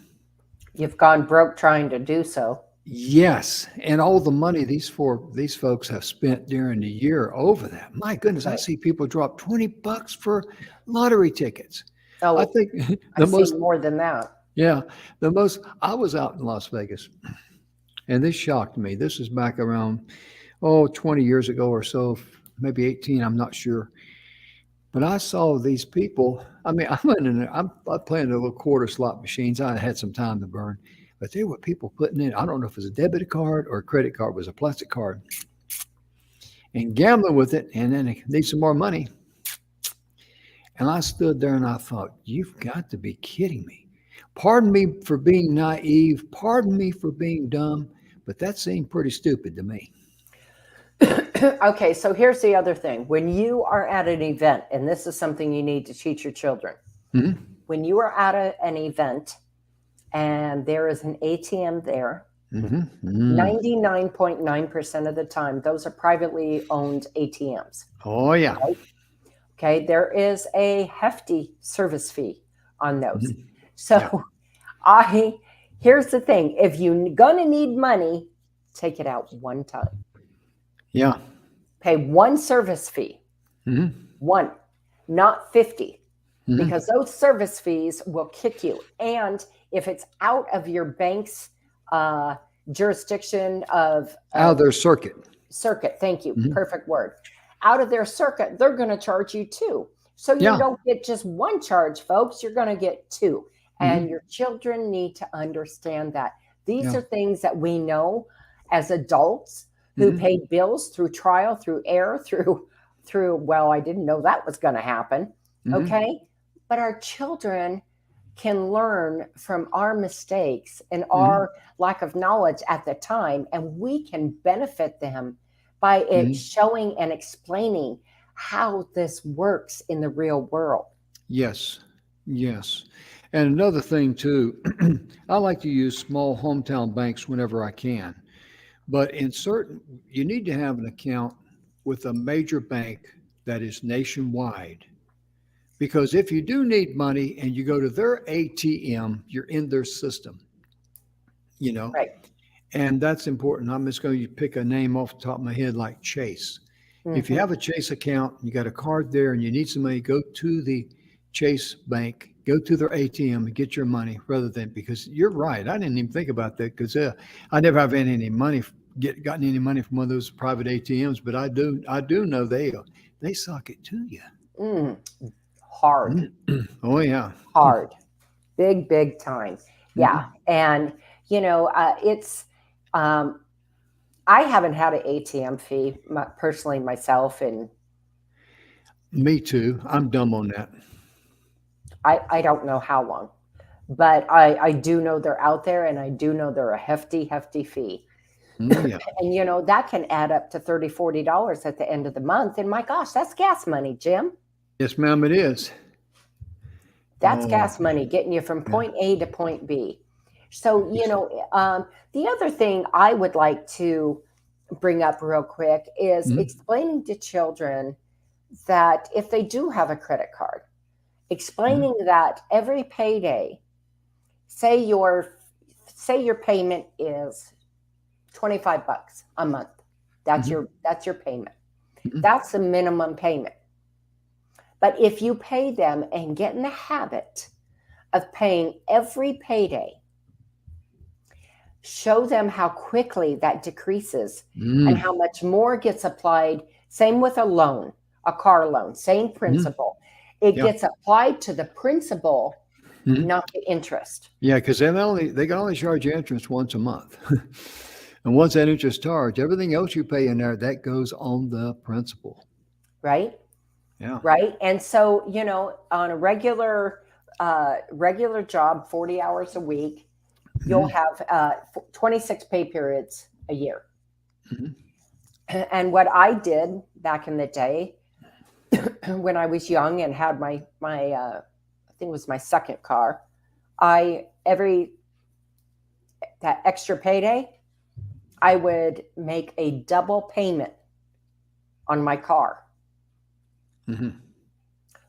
You've gone broke trying to do so. yes, and all the money these folks have spent during the year over that. My goodness, I Right. see people drop $20 for lottery tickets. I Oh, think the I've most seen more than that. yeah, I was out in Las Vegas and this shocked me. This is back around 20 years ago or so, maybe 18, I'm not sure. But I saw these people. I mean, I went in there. I playing the little quarter slot machines. I had some time to burn, but there were people putting in. I don't know if it was a debit card or a credit card. It was a plastic card, and gambling with it. And then they need some more money. And I stood there and I thought, "You've got to be kidding me." Pardon me for being naive. Pardon me for being dumb, but that seemed pretty stupid to me. Okay, so here's the other thing. When you are at an event, and this is something you need to teach your children, Hmm. when you are at an event and there is an ATM there, Hmm. Hmm. 99.9% of the time, those are privately owned ATMs. Oh yeah. Right? Okay, there is a hefty service fee on those. Mhm. Yeah. So here's the thing. If you're gonna need money, take it out one time. Yeah. Pay one service fee. Hmm. One, not 50, Hmm. because those service fees will kick you. And if it's out of your bank's jurisdiction of Out of their circuit. circuit, thank you, Mhm. perfect word, out of their circuit, they're going to charge you two. So you Yeah. don't get just one charge, folks, you're going to get two. And Hmm. your children need to understand that. These Yeah. are things that we know as adults who Hmm. paid bills through trial, through error, through well, I didn't know that was going to happen. Hmm. Okay? But our children can learn from our mistakes and Hmm. our lack of knowledge at the time, and we can benefit them by it Hmm. showing and explaining how this works in the real world. Yes. Yes. And another thing too, I like to use small hometown banks whenever I can But you need to have an account with a major bank that is nationwide. Because if you do need money and you go to their ATM, you're in their system, you know, Right. and that's important. I'm just going to pick a name off the top of my head like Chase. If you Hmm. have a Chase account, you got a card there and you need some money, go to the Chase bank, go to their ATM and get your money rather than, because you're right. I didn't even think about that because I never have any money, gotten any money from one of those private ATMs, but I do know they suck it to you. Mm. Hard, Oh, yeah. hard, big, big time. Yeah. Mhm. And, it's, um, I haven't had an ATM fee personally myself, and Me too. I'm dumb on that. I don't know how long, but I do know they're out there, and I do know they're a hefty, hefty fee. Oh, yeah. And, that can add up to $30, $40 at the end of the month. And my gosh, that's gas money, Jim. Yes, ma'am, it is. That's Oh, gas money getting you from yeah. point A to point B. So, It's, the other thing I would like to bring up real quick is mhm, explaining to children that if they do have a credit card, mhm, explaining that every payday, say your payment is $25 a month. That's mhm, your payment. mhm, That's the minimum payment. But if you pay them and get in the habit of paying every payday, show them how quickly that decreases and mm, how much more gets applied. Same with a loan, a car loan, same mhm. principle. It Yeah. gets applied to the principal, Mhm. not the interest. Yeah, because they can only charge you interest once a month. And once that interest charged, everything else you pay in there, that goes on the principal. Right? Yeah. Right. And so, on a regular job, 40 hours a week, you'll Mhm, have 26 pay periods a year. mhm. And what I did back in the day when I was young and had my I think it was my second car, I every that extra payday, I would make a double payment on my car Mhm.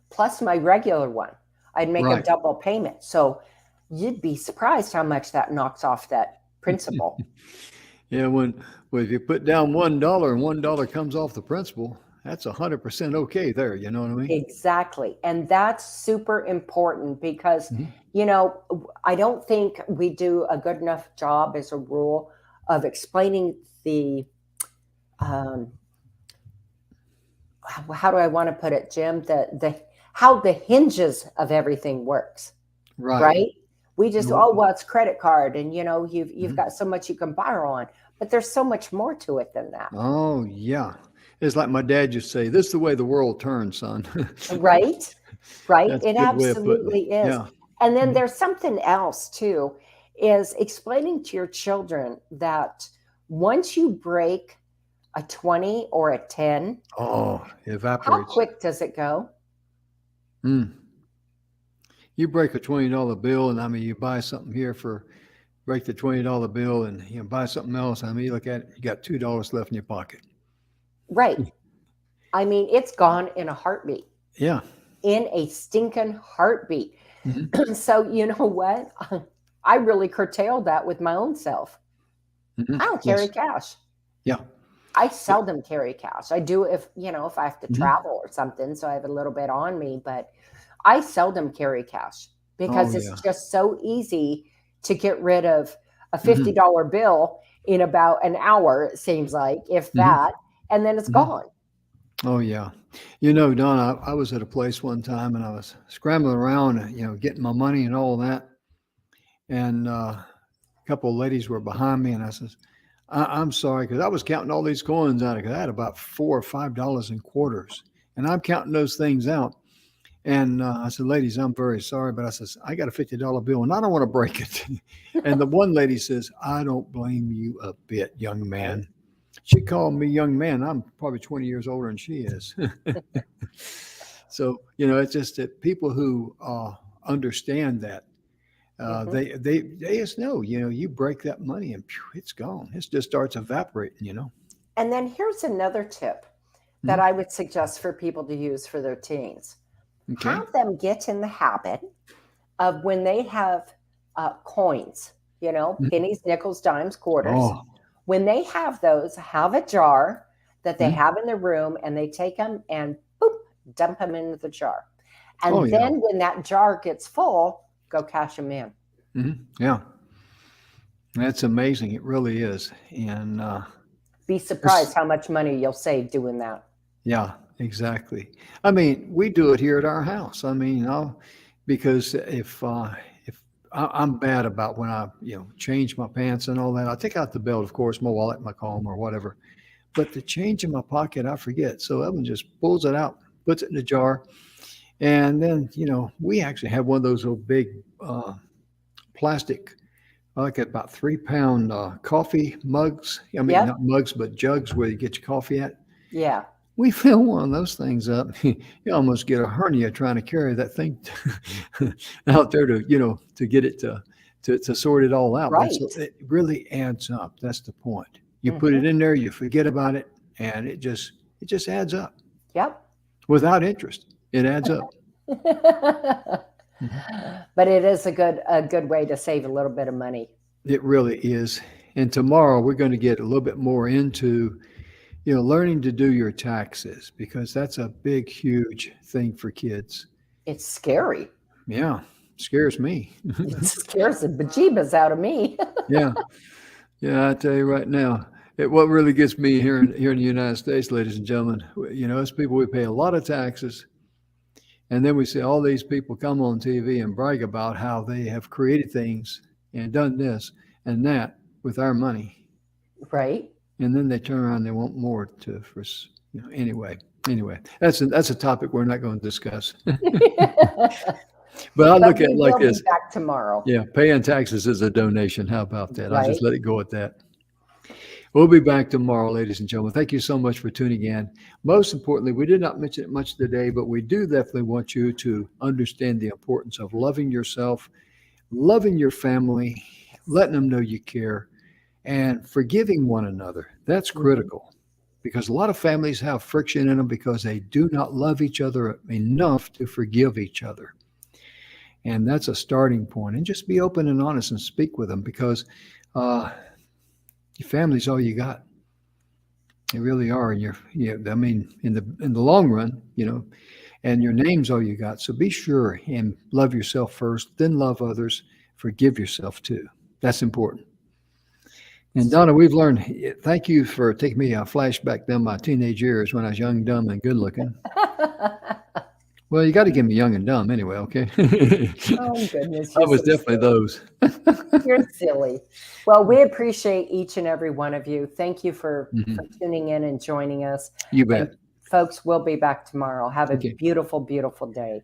plus my regular one. I'd make a Right. double payment. So you'd be surprised how much that knocks off that principal. Yeah, when if you put down $1 and $1 comes off the principal, that's 100% okay there. You know what I mean? Exactly. And that's super important because, Mhm. I don't think we do a good enough job as a rule of explaining the, um, how do I want to put it, Jim? How the hinges of everything works, Right. right? We just, No, oh, well, it's credit card, and you've mhm. got so much you can borrow on, but there's so much more to it than that, Oh, yeah. It's like my dad used to say, "This is the way the world turns, son." right? Right? That's It a good way of putting it. absolutely is. Yeah. And then Mhm. there's something else too, is explaining to your children that once you break a 20 or a 10, Oh, it how evaporates. quick does it go? Mm. You break a $20 bill, and I mean, you buy something here for break the $20 bill, and buy something else. I mean, you look at it, you got $2 left in your pocket. Right. I mean, it's gone in a heartbeat, Yeah. in a stinking heartbeat. Mhm. So, you know what? I really curtailed that with my own self. I Mhm. don't carry Yes. cash. Yeah. I seldom carry cash. I do if I have to Mhm. travel or something, so I have a little bit on me, but I seldom carry cash Oh, because it's yeah. just so easy to get rid of a Mhm. $50 bill in about an hour, it seems like, if Mhm. that, and then it's Mhm. gone. Oh, yeah. Don, I was at a place one time, and I was scrambling around, getting my money and all that. And a couple of ladies were behind me, and I says, I'm sorry, because I was counting all these coins out, because I had about $4 or $5 in quarters. And I'm counting those things out. And I said, ladies, I'm very sorry, but I says, I got a $50 bill and I don't want to break it. And the one lady says, I don't blame you a bit, young Right? man. She called me young man. I'm probably 20 years older than she is. So, it's just that people who understand that, Mhm. They just know, you break that money and phew, it's gone. It just starts evaporating. And then here's another tip that Mhm. I would suggest for people to use for their teens. Okay. Have them get in the habit of when they have coins, Mhm. pennies, nickels, dimes, quarters. Oh, When they have those, have a jar that they mhm. have in the room and they take them and boop, dump them into the jar. Oh, And yeah. then when that jar gets full, go cash them in. Yeah. That's amazing. It really is. And Be it's, surprised how much money you'll save doing that. yeah, exactly. I mean, we do it here at our house. I mean, because if I'm bad about when I change my pants and all that, I take out the belt, of course, my wallet, my comb, or whatever. But the change in my pocket, I forget. So Evan just pulls it out, puts it in the jar, and then we actually have one of those old big plastic, like about 3 pound coffee mugs. I mean, Yep. not mugs, but jugs where you get your coffee at. Yeah. We fill one of those things up. You almost get a hernia trying to carry that thing out there to get it to sort it all out. But Right. it really adds up. That's the point. You put Hmm. it in there, you forget about it, and it just adds up Yep. without interest. It adds up. Mhm. But it is a good way to save a little bit of money. It really is. And tomorrow we're going to get a little bit more into learning to do your taxes because that's a big, huge thing for kids. It's scary. Yeah, scares me. It scares the bejeebus out of me. Yeah, yeah. I tell you right now, what really gets me here in the United States, ladies and gentlemen, as people, we pay a lot of taxes, and then we see all these people come on TV and brag about how they have created things and done this and that with our money, Right. and then they turn around and they want more anyway. Anyway, that's a topic we're not going to discuss. But I But look at we it like will be this. back tomorrow. Yeah, paying taxes is a donation. How about that? I'll just Right. let it go at that. We'll be back tomorrow, ladies and gentlemen. Thank you so much for tuning in. Most importantly, we did not mention it much today, but we do definitely want you to understand the importance of loving yourself, loving your family, letting them know you care, and forgiving one another. That's Mhm. critical because a lot of families have friction in them because they do not love each other enough to forgive each other. And that's a starting point. And just be open and honest and speak with them because uh, your family's all you got. They really are. And I mean, in the long run, and your name's all you got. So be sure and love yourself first, then love others. Forgive yourself too. That's important. And It's true. Donna, we've learned. Thank you for taking me a flashback down my teenage years when I was young, dumb, and good looking. Well, you got to give me young and dumb anyway, okay? Oh, goodness, I you're was so definitely silly. those. You're silly. Well, we appreciate each and every one of you. Thank you for Mhm. tuning in and joining us. You And bet. folks, we'll be back tomorrow. Have a Okay. beautiful, beautiful day.